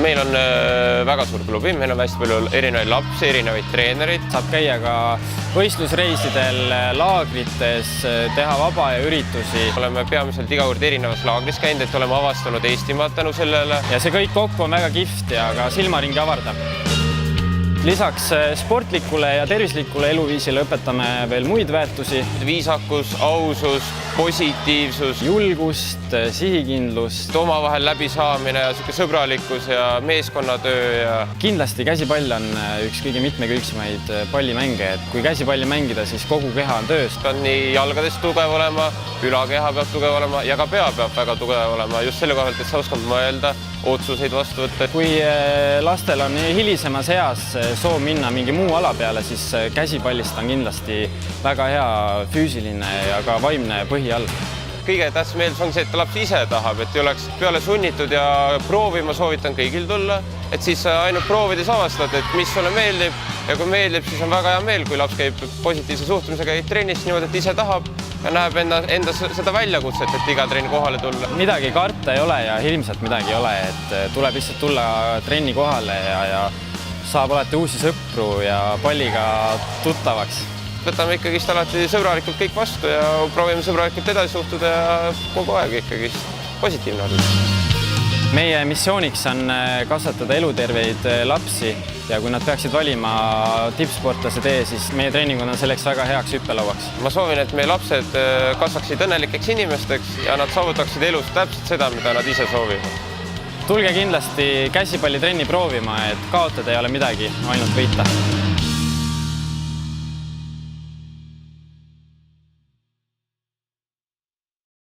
Meil on väga suur klubi, meil on hästi palju erinevaid lapsi, erinevaid treenereid. Saab käia ka võistlusreisidel, laagrites, teha vaba ja üritusi. Oleme peamiselt iga kord erinevas laagris käinud, et oleme avastanud Eestimaad tänu sellele. Ja see kõik kokku on väga kihvt ja ka silmaringi avardav. Lisaks sportlikule ja tervislikule eluviisile õpetame veel muid väärtusi. Viisakus, ausus, positiivsus, julgust, sihikindlust, omavahel läbisaamine ja sõbralikkus ja meeskonnatöö. Kindlasti käsipall on üks kõige mitmekülgsemaid pallimänge. Et kui käsipalli mängida, siis kogu keha on töös. Peab nii jalgadest tugev olema, ülakeha peab tugev olema ja ka pea peab väga tugev olema. Just selle kohalt, et sa oskad mõelda, otsuseid vastu võtta. Kui lastel on hilisemas eas soov minna mingi muu ala peale, siis käsipallist on kindlasti väga hea füüsiline ja ka vaimne põhi all. Kõige tähtsam eeldus on see, et laps ise tahab, et ei oleks peale sunnitud ja proovima soovitan kõigil tulla, et siis ainult proovides avastad, et mis sulle meeldib ja kui meeldib, siis on väga hea meel, kui laps käib positiivse suhtumisega, käib trennis niimoodi, et ise tahab ja näeb endas seda väljakutset, et iga trenni kohale tulla. Midagi karta ei ole ja ilmselt midagi ei ole, et tuleb lihtsalt tulla trenni kohale ja saab alati uusi sõpru ja palliga tuttavaks. Võtame ikkagist alati sõbralikult kõik vastu ja proovime sõbralikult edasi suhtuda ja kogu aeg ikkagist positiivne olla. Meie missiooniks on kasvatada eluterveid lapsi ja kui nad peaksid valima tippsportlase tee, siis meie treeningud on selleks väga heaks hüppelauaks. Ma soovin, et meie lapsed kasvaksid õnnelikeks inimesteks ja nad saavutaksid elus täpselt seda, mida nad ise soovivad. Tulge kindlasti käsipallitrenni proovima, et kaotada ei ole midagi, ainult võita.